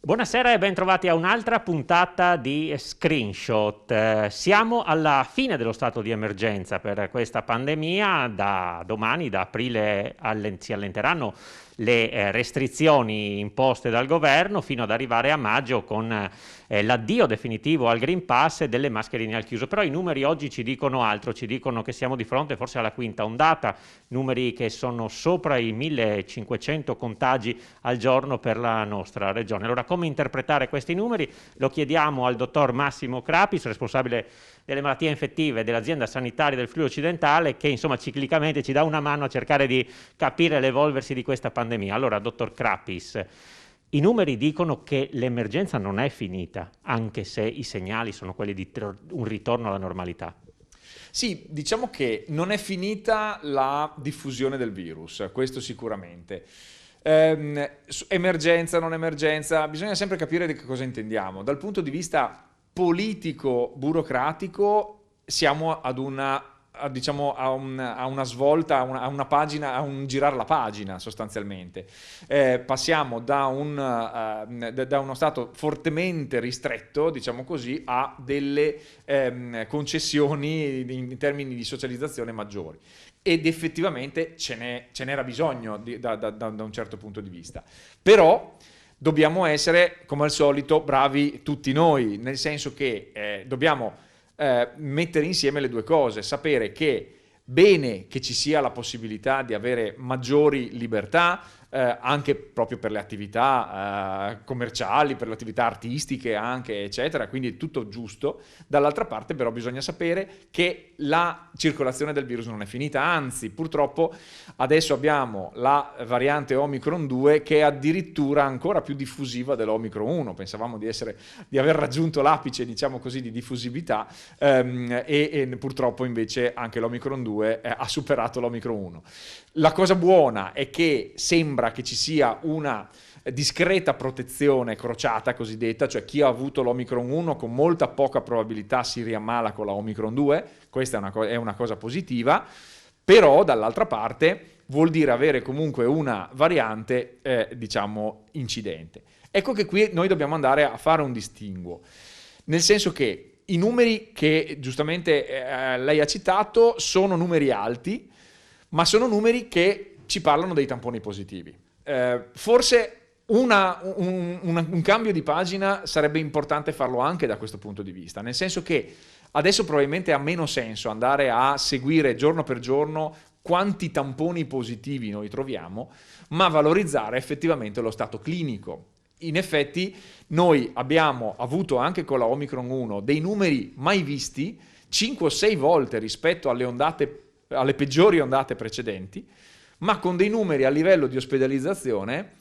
Buonasera e ben trovati a un'altra puntata di Screenshot. Siamo alla fine dello stato di emergenza per questa pandemia. Da domani, da aprile, si allenteranno le restrizioni imposte dal governo fino ad arrivare a maggio con l'addio definitivo al Green Pass e delle mascherine al chiuso. Però i numeri oggi ci dicono altro, ci dicono che siamo di fronte forse alla quinta ondata, numeri che sono sopra i 1500 contagi al giorno per la nostra regione. Allora, come interpretare questi numeri? Lo chiediamo al dottor Massimo Crapis, responsabile delle malattie infettive dell'azienda sanitaria del Friuli Occidentale, che insomma ciclicamente ci dà una mano a cercare di capire l'evolversi di questa pandemia. Allora, dottor Crapis, i numeri dicono che l'emergenza non è finita, anche se i segnali sono quelli di un ritorno alla normalità. Sì, diciamo che non è finita la diffusione del virus, questo sicuramente. Emergenza, non emergenza, bisogna sempre capire di che cosa intendiamo. Dal punto di vista politico-burocratico siamo ad diciamo, a una svolta, a una pagina, a un girare la pagina sostanzialmente. Passiamo da uno stato fortemente ristretto, diciamo così, a delle concessioni in termini di socializzazione maggiori. Ed effettivamente ce n'era bisogno da un certo punto di vista. Però dobbiamo essere, come al solito, bravi tutti noi, nel senso che dobbiamo mettere insieme le due cose, sapere che bene che ci sia la possibilità di avere maggiori libertà, anche proprio per le attività commerciali, per le attività artistiche anche, eccetera, quindi è tutto giusto. Dall'altra parte però bisogna sapere che la circolazione del virus non è finita, anzi purtroppo adesso abbiamo la variante Omicron 2 che è addirittura ancora più diffusiva dell'Omicron 1, pensavamo di aver raggiunto l'apice, diciamo così, di diffusività e purtroppo invece anche l'Omicron 2 ha superato l'Omicron 1. La cosa buona è che sembra che ci sia una discreta protezione crociata cosiddetta, cioè chi ha avuto l'Omicron 1 con molta poca probabilità si riammala con la Omicron 2, questa è una cosa positiva, però dall'altra parte vuol dire avere comunque una variante diciamo incidente. Ecco che qui noi dobbiamo andare a fare un distinguo, nel senso che i numeri che giustamente lei ha citato sono numeri alti, ma sono numeri che ci parlano dei tamponi positivi. Forse un cambio di pagina sarebbe importante farlo anche da questo punto di vista, nel senso che adesso probabilmente ha meno senso andare a seguire giorno per giorno quanti tamponi positivi noi troviamo, ma valorizzare effettivamente lo stato clinico. In effetti noi abbiamo avuto anche con la Omicron 1 dei numeri mai visti, 5 o 6 volte rispetto alle peggiori ondate precedenti, ma con dei numeri a livello di ospedalizzazione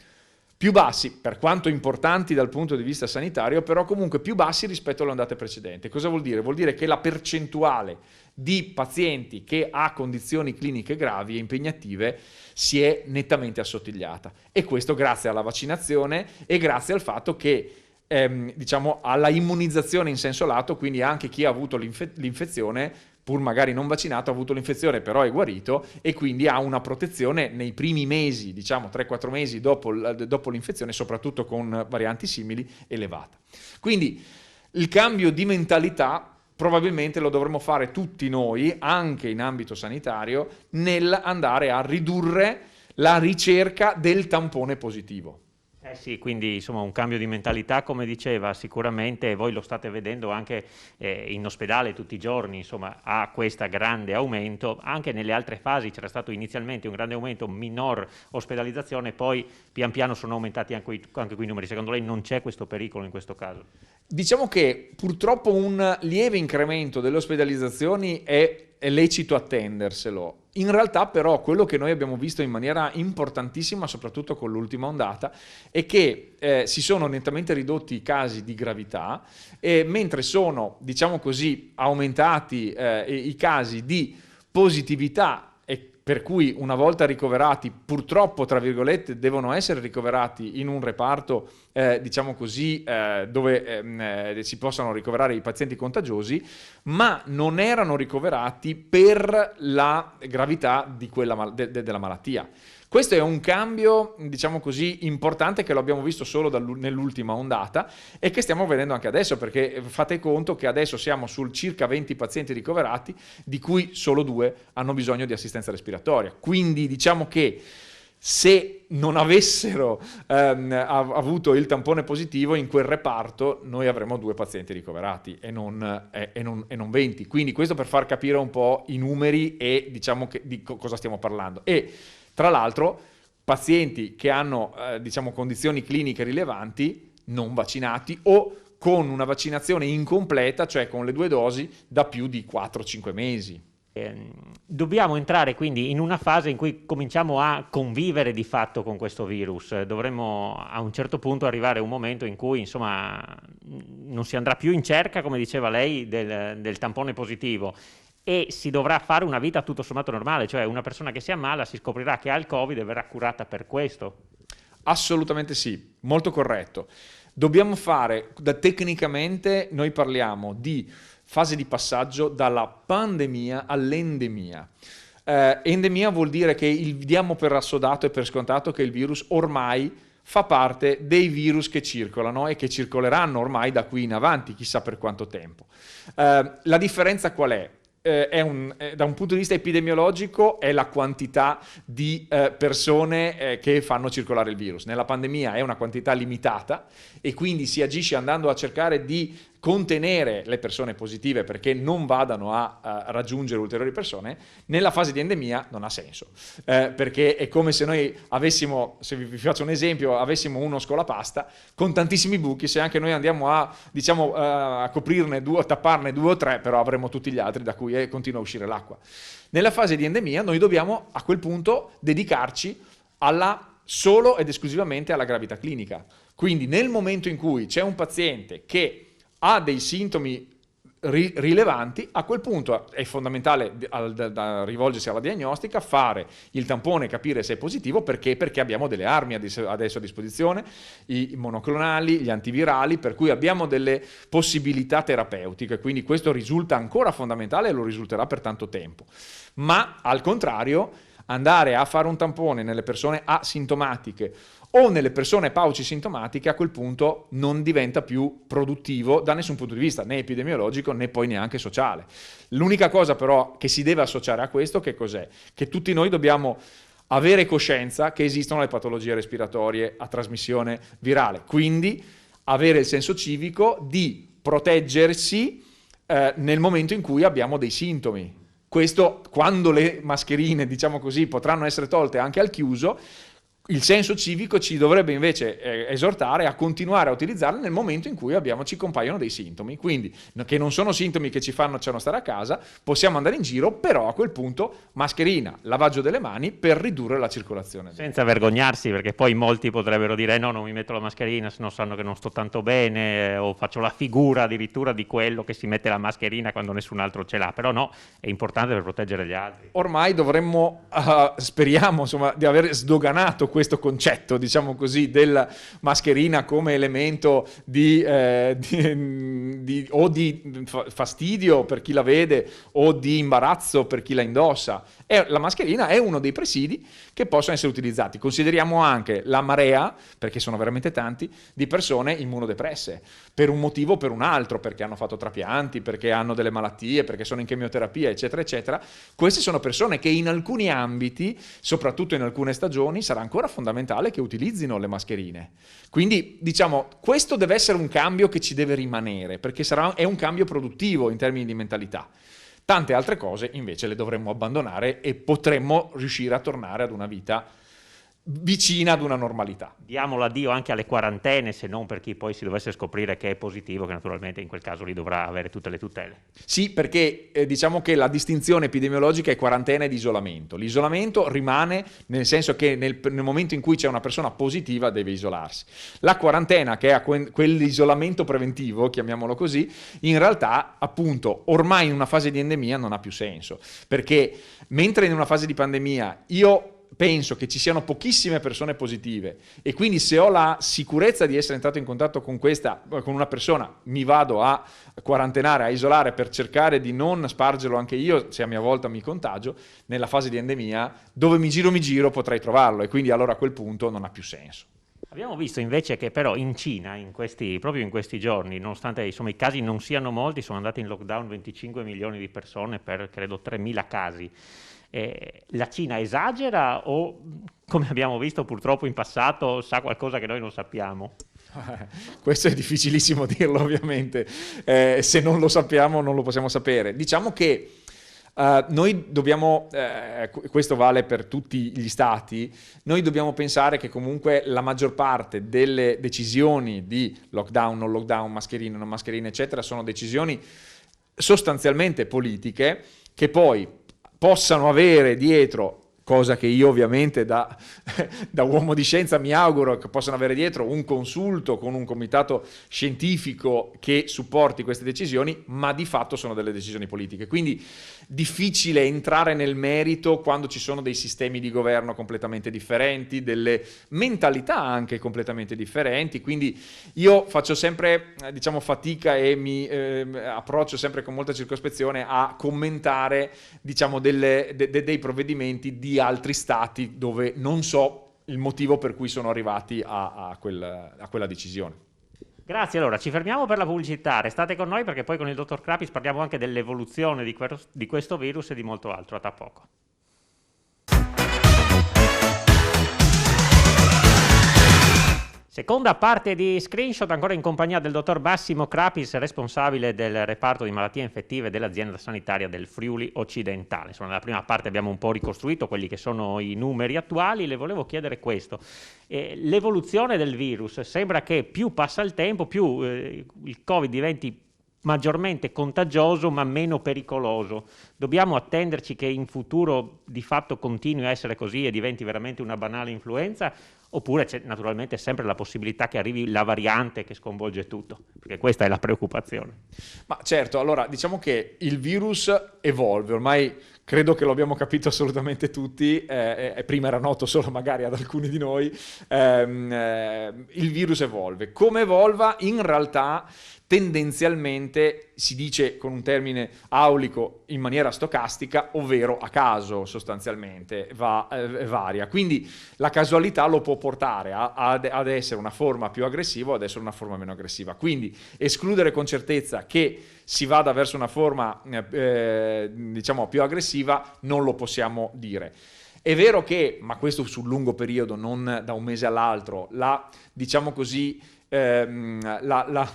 più bassi, per quanto importanti dal punto di vista sanitario, però comunque più bassi rispetto alle ondate precedenti. Cosa vuol dire? Vuol dire che la percentuale di pazienti che ha condizioni cliniche gravi e impegnative si è nettamente assottigliata, e questo grazie alla vaccinazione e grazie al fatto che diciamo alla immunizzazione in senso lato, quindi anche chi ha avuto l'infezione, pur magari non vaccinato, ha avuto l'infezione però è guarito e quindi ha una protezione nei primi mesi, diciamo 3-4 mesi dopo l'infezione, soprattutto con varianti simili, elevata. Quindi il cambio di mentalità probabilmente lo dovremmo fare tutti noi, anche in ambito sanitario, nel andare a ridurre la ricerca del tampone positivo. Sì, quindi insomma un cambio di mentalità, come diceva, sicuramente voi lo state vedendo anche in ospedale tutti i giorni, insomma ha questo grande aumento, anche nelle altre fasi c'era stato inizialmente un grande aumento, minor ospedalizzazione, poi pian piano sono aumentati anche quei numeri. Secondo lei non c'è questo pericolo in questo caso? Diciamo che purtroppo un lieve incremento delle ospedalizzazioni è lecito attenderselo. In realtà però quello che noi abbiamo visto in maniera importantissima, soprattutto con l'ultima ondata, è che si sono nettamente ridotti i casi di gravità, mentre sono, diciamo così, aumentati i casi di positività, e per cui una volta ricoverati, purtroppo tra virgolette, devono essere ricoverati in un reparto diciamo così, dove si possano ricoverare i pazienti contagiosi, ma non erano ricoverati per la gravità di della malattia. Questo è un cambio, diciamo così, importante che lo abbiamo visto solo nell'ultima ondata e che stiamo vedendo anche adesso, perché fate conto che adesso siamo sul circa 20 pazienti ricoverati, di cui solo 2 hanno bisogno di assistenza respiratoria. Quindi diciamo che se non avessero avuto il tampone positivo in quel reparto, noi avremmo 2 pazienti ricoverati e non 20. Quindi questo per far capire un po' i numeri e diciamo di cosa stiamo parlando. E tra l'altro pazienti che hanno diciamo condizioni cliniche rilevanti non vaccinati o con una vaccinazione incompleta, cioè con le 2 dosi da più di 4-5 mesi. Dobbiamo entrare quindi in una fase in cui cominciamo a convivere di fatto con questo virus. Dovremmo a un certo punto arrivare a un momento in cui insomma non si andrà più in cerca, come diceva lei, del tampone positivo e si dovrà fare una vita tutto sommato normale, cioè una persona che si ammala si scoprirà che ha il Covid e verrà curata per questo. Assolutamente sì, molto corretto. Dobbiamo fare, tecnicamente noi parliamo di fase di passaggio dalla pandemia all'endemia. Endemia vuol dire che diamo per assodato e per scontato che il virus ormai fa parte dei virus che circolano e che circoleranno ormai da qui in avanti, chissà per quanto tempo. La differenza qual è? Da un punto di vista epidemiologico è la quantità di persone che fanno circolare il virus. Nella pandemia è una quantità limitata e quindi si agisce andando a cercare di contenere le persone positive perché non vadano a raggiungere ulteriori persone. Nella fase di endemia non ha senso, perché è come se noi avessimo, se vi faccio un esempio, avessimo uno scolapasta con tantissimi buchi, se anche noi andiamo a, diciamo, a coprirne 2, a tapparne 2 o 3, però avremo tutti gli altri da cui continua a uscire l'acqua. Nella fase di endemia noi dobbiamo a quel punto dedicarci solo ed esclusivamente alla gravità clinica. Quindi nel momento in cui c'è un paziente che ha dei sintomi rilevanti, a quel punto è fondamentale da rivolgersi alla diagnostica, fare il tampone, capire se è positivo, perché abbiamo delle armi adesso a disposizione, i monoclonali, gli antivirali, per cui abbiamo delle possibilità terapeutiche, quindi questo risulta ancora fondamentale e lo risulterà per tanto tempo. Ma al contrario, andare a fare un tampone nelle persone asintomatiche o nelle persone paucisintomatiche a quel punto non diventa più produttivo da nessun punto di vista, né epidemiologico né poi neanche sociale. L'unica cosa però che si deve associare a questo che cos'è? Che tutti noi dobbiamo avere coscienza che esistono le patologie respiratorie a trasmissione virale, quindi avere il senso civico di proteggersi nel momento in cui abbiamo dei sintomi. Questo, quando le mascherine, diciamo così, potranno essere tolte anche al chiuso, il senso civico ci dovrebbe invece esortare a continuare a utilizzarle nel momento in cui ci compaiono dei sintomi, quindi che non sono sintomi che ci fanno stare a casa, possiamo andare in giro, però a quel punto mascherina, lavaggio delle mani per ridurre la circolazione. Senza vergognarsi, perché poi molti potrebbero dire no, non mi metto la mascherina se no sanno che non sto tanto bene, o faccio la figura addirittura di quello che si mette la mascherina quando nessun altro ce l'ha, però no, è importante per proteggere gli altri. Ormai dovremmo, speriamo insomma, di aver sdoganato questo concetto, diciamo così, della mascherina come elemento di fastidio per chi la vede o di imbarazzo per chi la indossa. La mascherina è uno dei presidi che possono essere utilizzati. Consideriamo anche la marea, perché sono veramente tanti, di persone immunodepresse, per un motivo o per un altro, perché hanno fatto trapianti, perché hanno delle malattie, perché sono in chemioterapia, eccetera, eccetera. Queste sono persone che in alcuni ambiti, soprattutto in alcune stagioni, sarà ancora fondamentale che utilizzino le mascherine. Quindi, diciamo, questo deve essere un cambio che ci deve rimanere, perché è un cambio produttivo in termini di mentalità. Tante altre cose invece le dovremmo abbandonare e potremmo riuscire a tornare ad una vita vicina ad una normalità. Diamo l'addio anche alle quarantene, se non per chi poi si dovesse scoprire che è positivo, che naturalmente in quel caso lì dovrà avere tutte le tutele. Sì, perché diciamo che la distinzione epidemiologica è quarantena ed isolamento. L'isolamento rimane nel senso che nel momento in cui c'è una persona positiva deve isolarsi. La quarantena, che è quell'isolamento preventivo, chiamiamolo così, in realtà appunto ormai in una fase di endemia non ha più senso, perché mentre in una fase di pandemia io penso che ci siano pochissime persone positive e quindi se ho la sicurezza di essere entrato in contatto con una persona, mi vado a quarantenare, a isolare per cercare di non spargerlo anche io, se a mia volta mi contagio, nella fase di endemia, dove mi giro potrei trovarlo e quindi allora a quel punto non ha più senso. Abbiamo visto invece che però in Cina, proprio in questi giorni, nonostante insomma, i casi non siano molti, sono andati in lockdown 25 milioni di persone per credo 3.000 casi. La Cina esagera o, come abbiamo visto purtroppo in passato, sa qualcosa che noi non sappiamo? Questo è difficilissimo dirlo ovviamente, se non lo sappiamo non lo possiamo sapere. Diciamo che noi dobbiamo, questo vale per tutti gli stati, noi dobbiamo pensare che comunque la maggior parte delle decisioni di lockdown, non lockdown, mascherine, non mascherine, eccetera, sono decisioni sostanzialmente politiche che poi possano avere dietro, cosa che io ovviamente da uomo di scienza mi auguro che possano avere dietro un consulto con un comitato scientifico che supporti queste decisioni, ma di fatto sono delle decisioni politiche. Quindi difficile entrare nel merito quando ci sono dei sistemi di governo completamente differenti, delle mentalità anche completamente differenti, quindi io faccio sempre diciamo fatica e mi approccio sempre con molta circospezione a commentare diciamo dei provvedimenti di altri stati dove non so il motivo per cui sono arrivati a quella decisione. Grazie, allora ci fermiamo per la pubblicità, restate con noi perché poi con il dottor Krapis parliamo anche dell'evoluzione di questo virus e di molto altro, a tra poco. Seconda parte di Screenshot, ancora in compagnia del dottor Massimo Krapis, responsabile del reparto di malattie infettive dell'azienda sanitaria del Friuli Occidentale. Insomma, nella prima parte abbiamo un po' ricostruito quelli che sono i numeri attuali, le volevo chiedere questo. L'evoluzione del virus, sembra che più passa il tempo, più il Covid diventi maggiormente contagioso ma meno pericoloso. Dobbiamo attenderci che in futuro di fatto continui a essere così e diventi veramente una banale influenza? Oppure c'è naturalmente sempre la possibilità che arrivi la variante che sconvolge tutto, perché questa è la preoccupazione. Ma certo, allora diciamo che il virus evolve, ormai credo che lo abbiamo capito assolutamente tutti, prima era noto solo magari ad alcuni di noi, il virus evolve. Come evolva? In realtà tendenzialmente si dice con un termine aulico in maniera stocastica, ovvero a caso sostanzialmente, varia. Quindi la casualità lo può portare ad essere una forma più aggressiva o ad essere una forma meno aggressiva. Quindi escludere con certezza che si vada verso una forma diciamo più aggressiva non lo possiamo dire. È vero che, ma questo sul lungo periodo, non da un mese all'altro, diciamo così, la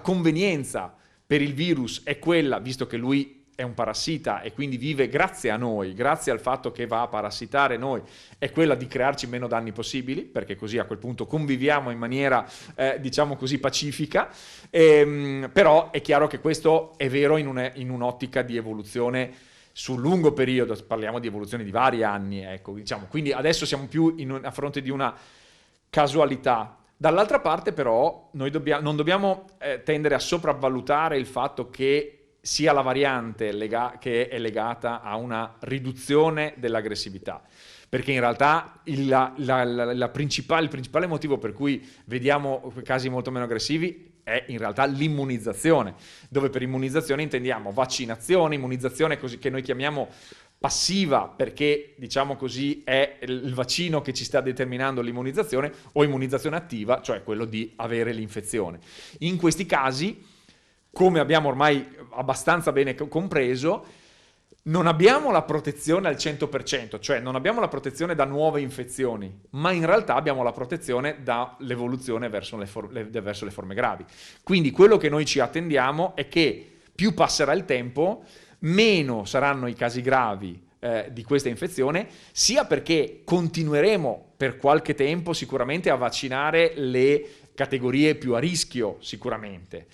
convenienza per il virus è quella, visto che lui è un parassita e quindi vive grazie a noi, grazie al fatto che va a parassitare noi, è quella di crearci meno danni possibili, perché così a quel punto conviviamo in maniera diciamo così pacifica, però è chiaro che questo è vero in un'ottica di evoluzione sul lungo periodo, parliamo di evoluzione di vari anni, ecco, diciamo. Quindi adesso siamo più a fronte di una casualità. Dall'altra parte però noi non dobbiamo tendere a sopravvalutare il fatto che sia la variante che è legata a una riduzione dell'aggressività, perché in realtà il principale motivo per cui vediamo casi molto meno aggressivi è in realtà l'immunizzazione, dove per immunizzazione intendiamo vaccinazione, immunizzazione così che noi chiamiamo passiva, perché diciamo così è il vaccino che ci sta determinando l'immunizzazione, o immunizzazione attiva, cioè quello di avere l'infezione. In questi casi, come abbiamo ormai abbastanza bene compreso, non abbiamo la protezione al 100%, cioè non abbiamo la protezione da nuove infezioni, ma in realtà abbiamo la protezione dall'evoluzione verso le forme gravi. Quindi quello che noi ci attendiamo è che più passerà il tempo, meno saranno i casi gravi di questa infezione, sia perché continueremo per qualche tempo sicuramente a vaccinare le categorie più a rischio sicuramente,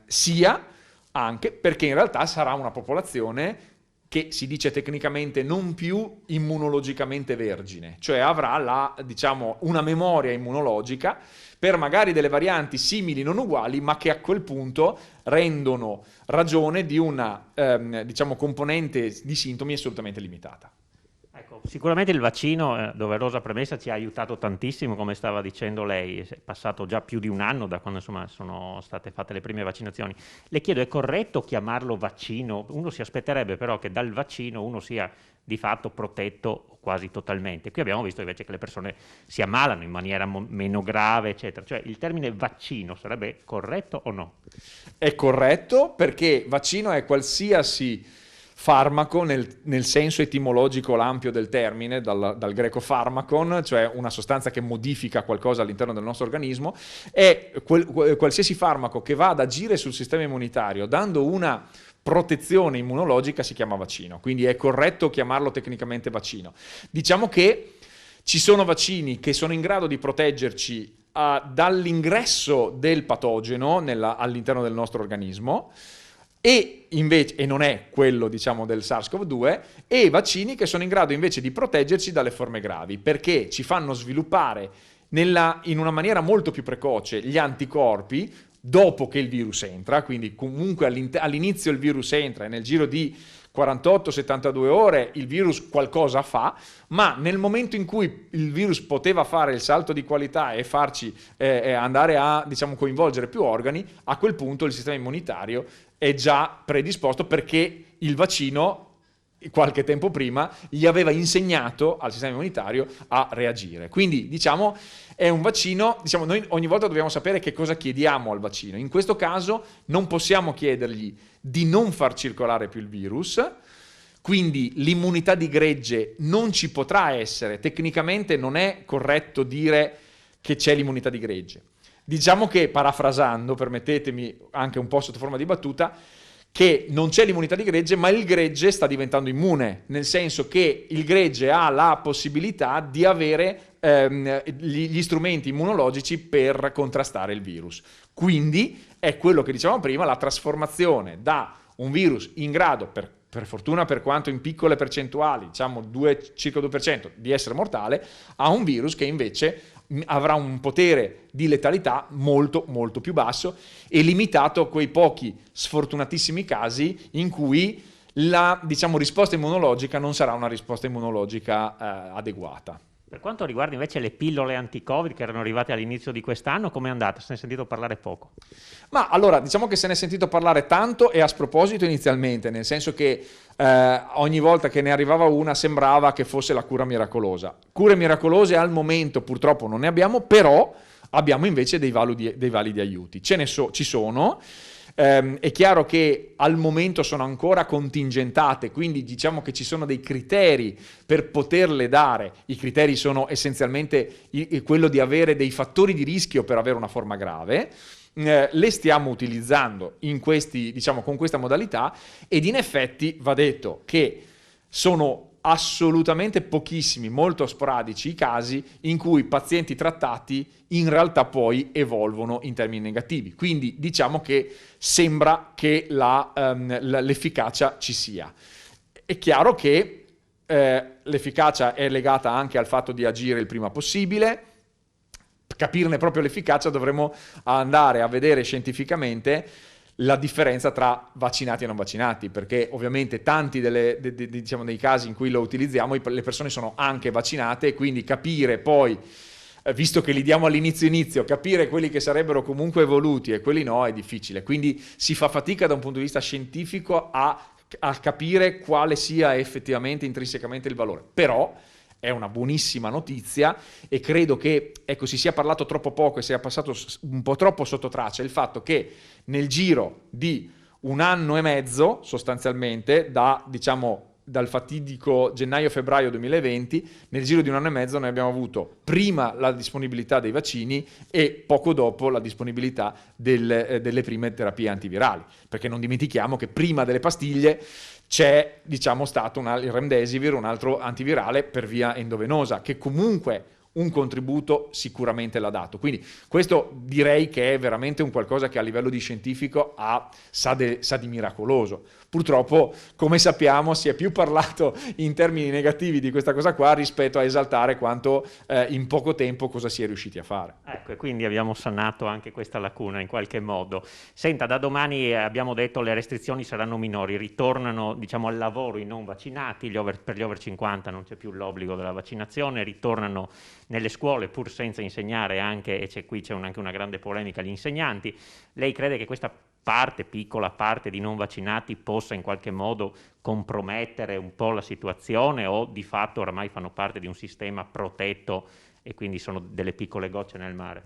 sia anche perché in realtà sarà una popolazione che si dice tecnicamente non più immunologicamente vergine, cioè avrà diciamo, una memoria immunologica per magari delle varianti simili non uguali, ma che a quel punto rendono ragione di una diciamo, componente di sintomi assolutamente limitata. Ecco, sicuramente il vaccino, doverosa premessa, ci ha aiutato tantissimo, come stava dicendo lei, è passato già più di un anno da quando insomma sono state fatte le prime vaccinazioni. Le chiedo, è corretto chiamarlo vaccino? Uno si aspetterebbe però che dal vaccino uno sia di fatto protetto quasi totalmente. Qui abbiamo visto invece che le persone si ammalano in maniera meno grave, eccetera. Cioè il termine vaccino sarebbe corretto o no? È corretto perché vaccino è qualsiasi farmaco nel senso etimologico ampio del termine, dal greco pharmakon, cioè una sostanza che modifica qualcosa all'interno del nostro organismo, è qualsiasi farmaco che va ad agire sul sistema immunitario dando una protezione immunologica si chiama vaccino, quindi è corretto chiamarlo tecnicamente vaccino. Diciamo che ci sono vaccini che sono in grado di proteggerci dall'ingresso del patogeno all'interno del nostro organismo, e non è quello diciamo del SARS-CoV-2, e vaccini che sono in grado invece di proteggerci dalle forme gravi, perché ci fanno sviluppare in una maniera molto più precoce gli anticorpi dopo che il virus entra, quindi comunque all'inizio il virus entra e nel giro di 48-72 ore il virus qualcosa fa, ma nel momento in cui il virus poteva fare il salto di qualità e farci andare a diciamo coinvolgere più organi, a quel punto il sistema immunitario è già predisposto, perché il vaccino qualche tempo prima gli aveva insegnato al sistema immunitario a reagire. Quindi diciamo è un vaccino, diciamo, noi ogni volta dobbiamo sapere che cosa chiediamo al vaccino. In questo caso non possiamo chiedergli di non far circolare più il virus, quindi l'immunità di gregge non ci potrà essere, tecnicamente non è corretto dire che c'è l'immunità di gregge. Diciamo che, parafrasando, permettetemi anche un po' sotto forma di battuta, che non c'è l'immunità di gregge, ma il gregge sta diventando immune, nel senso che il gregge ha la possibilità di avere gli strumenti immunologici per contrastare il virus. Quindi è quello che dicevamo prima, la trasformazione da un virus in grado, per fortuna per quanto in piccole percentuali, diciamo circa 2%, di essere mortale, a un virus che invece avrà un potere di letalità molto molto più basso e limitato a quei pochi sfortunatissimi casi in cui la diciamo risposta immunologica non sarà una risposta immunologica adeguata. Per quanto riguarda invece le pillole anti-Covid che erano arrivate all'inizio di quest'anno, com'è andata? Se ne è sentito parlare poco. Ma allora, diciamo che se ne è sentito parlare tanto e a sproposito inizialmente, nel senso che ogni volta che ne arrivava una sembrava che fosse la cura miracolosa. Cure miracolose al momento purtroppo non ne abbiamo, però abbiamo invece dei validi aiuti. Ci sono. È chiaro che al momento sono ancora contingentate, quindi diciamo che ci sono dei criteri per poterle dare. I criteri sono essenzialmente quello di avere dei fattori di rischio per avere una forma grave. Le stiamo utilizzando con questa modalità, ed in effetti va detto che sono assolutamente pochissimi, molto sporadici i casi in cui pazienti trattati in realtà poi evolvono in termini negativi. Quindi diciamo che sembra che l'efficacia ci sia. È chiaro che l'efficacia è legata anche al fatto di agire il prima possibile. Capirne proprio l'efficacia dovremo andare a vedere scientificamente la differenza tra vaccinati e non vaccinati, perché ovviamente tanti dei casi in cui lo utilizziamo le persone sono anche vaccinate, e quindi capire poi, visto che li diamo all'inizio, capire quelli che sarebbero comunque evoluti e quelli no è difficile, quindi si fa fatica da un punto di vista scientifico a capire quale sia effettivamente intrinsecamente il valore. Però è una buonissima notizia, e credo che si sia parlato troppo poco e sia passato un po' troppo sotto traccia il fatto che nel giro di un anno e mezzo, sostanzialmente, dal fatidico gennaio-febbraio 2020, nel giro di un anno e mezzo noi abbiamo avuto prima la disponibilità dei vaccini e poco dopo la disponibilità delle prime terapie antivirali, perché non dimentichiamo che prima delle pastiglie c'è stato il remdesivir, un altro antivirale per via endovenosa, che comunque un contributo sicuramente l'ha dato. Quindi questo direi che è veramente un qualcosa che a livello di scientifico sa di miracoloso. Purtroppo, come sappiamo, si è più parlato in termini negativi di questa cosa qua rispetto a esaltare quanto in poco tempo cosa si è riusciti a fare. Ecco, e quindi abbiamo sanato anche questa lacuna in qualche modo. Senta, da domani abbiamo detto le restrizioni saranno minori, ritornano diciamo al lavoro i non vaccinati, per gli over 50 non c'è più l'obbligo della vaccinazione, ritornano nelle scuole pur senza insegnare anche, e qui c'è anche una grande polemica, gli insegnanti. Lei crede che questa piccola parte di non vaccinati possa in qualche modo compromettere un po' la situazione, o di fatto oramai fanno parte di un sistema protetto e quindi sono delle piccole gocce nel mare?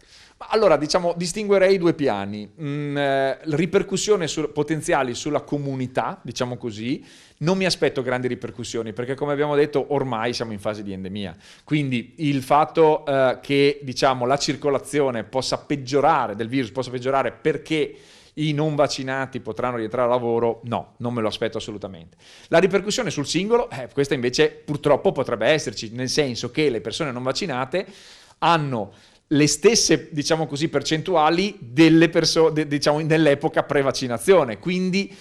Allora, diciamo, distinguerei due piani. Ripercussioni potenziali sulla comunità, diciamo così. Non mi aspetto grandi ripercussioni perché, come abbiamo detto, ormai siamo in fase di endemia. Quindi il fatto che, diciamo, la circolazione possa peggiorare, del virus possa peggiorare perché i non vaccinati potranno rientrare al lavoro, no, non me lo aspetto assolutamente. La ripercussione sul singolo, questa invece purtroppo potrebbe esserci, nel senso che le persone non vaccinate hanno le stesse, diciamo così, percentuali delle persone, diciamo, nell'epoca pre-vaccinazione, quindi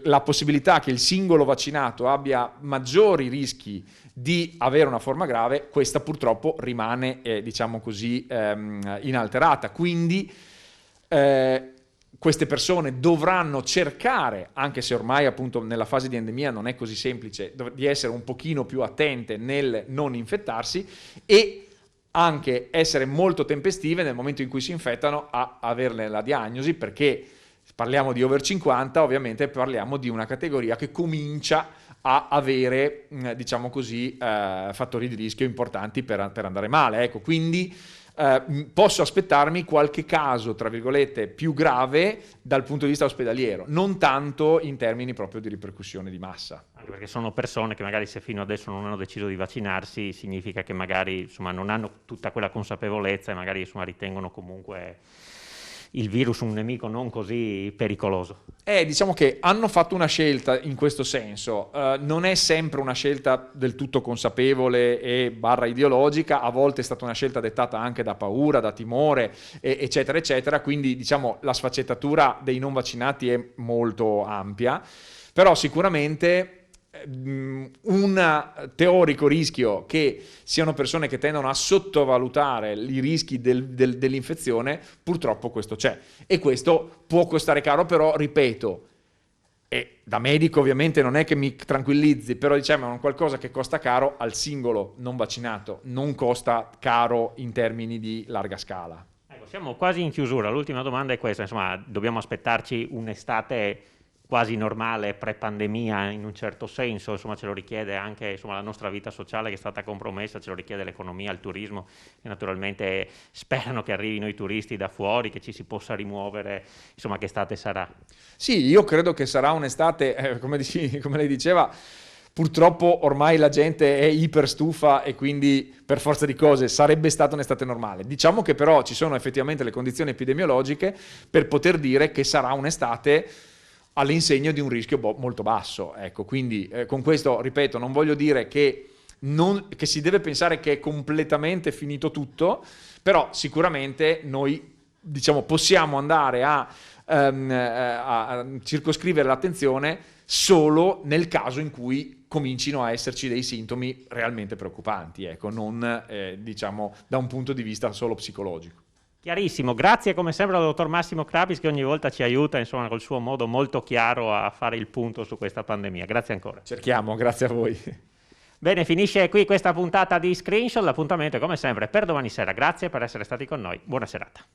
la possibilità che il singolo vaccinato abbia maggiori rischi di avere una forma grave, questa purtroppo rimane, diciamo così, inalterata. Quindi queste persone dovranno cercare, anche se ormai appunto nella fase di endemia non è così semplice, di essere un pochino più attente nel non infettarsi e anche essere molto tempestive nel momento in cui si infettano a averne la diagnosi, perché parliamo di over 50, ovviamente parliamo di una categoria che comincia a avere, diciamo così, fattori di rischio importanti per andare male. Ecco, quindi posso aspettarmi qualche caso, tra virgolette, più grave dal punto di vista ospedaliero, non tanto in termini proprio di ripercussione di massa. Anche perché sono persone che magari, se fino adesso non hanno deciso di vaccinarsi, significa che magari insomma non hanno tutta quella consapevolezza e magari insomma ritengono comunque il virus un nemico non così pericoloso. Diciamo che hanno fatto una scelta in questo senso, non è sempre una scelta del tutto consapevole e barra ideologica, a volte è stata una scelta dettata anche da paura, da timore, eccetera, eccetera, quindi diciamo la sfaccettatura dei non vaccinati è molto ampia, però sicuramente un teorico rischio che siano persone che tendono a sottovalutare i rischi dell'infezione, purtroppo questo c'è e questo può costare caro, però ripeto, e da medico ovviamente non è che mi tranquillizzi, però diciamo è un qualcosa che costa caro al singolo non vaccinato, non costa caro in termini di larga scala. Ecco, siamo quasi in chiusura, l'ultima domanda è questa, insomma dobbiamo aspettarci un'estate quasi normale pre-pandemia in un certo senso, insomma ce lo richiede anche insomma, la nostra vita sociale che è stata compromessa, ce lo richiede l'economia, il turismo, che naturalmente sperano che arrivino i turisti da fuori, che ci si possa rimuovere, insomma che estate sarà? Sì, io credo che sarà un'estate, come lei diceva, purtroppo ormai la gente è iper stufa e quindi per forza di cose sarebbe stata un'estate normale. Diciamo che però ci sono effettivamente le condizioni epidemiologiche per poter dire che sarà un'estate all'insegna di un rischio molto basso. Ecco, quindi con questo, ripeto, non voglio dire che si deve pensare che è completamente finito tutto, però sicuramente noi diciamo, possiamo andare a circoscrivere l'attenzione solo nel caso in cui comincino a esserci dei sintomi realmente preoccupanti, ecco, non diciamo da un punto di vista solo psicologico. Chiarissimo, grazie come sempre al dottor Massimo Crapis che ogni volta ci aiuta, insomma, col suo modo molto chiaro a fare il punto su questa pandemia. Grazie ancora. Cerchiamo, grazie a voi. Bene, finisce qui questa puntata di Screenshot, l'appuntamento è come sempre per domani sera. Grazie per essere stati con noi, buona serata.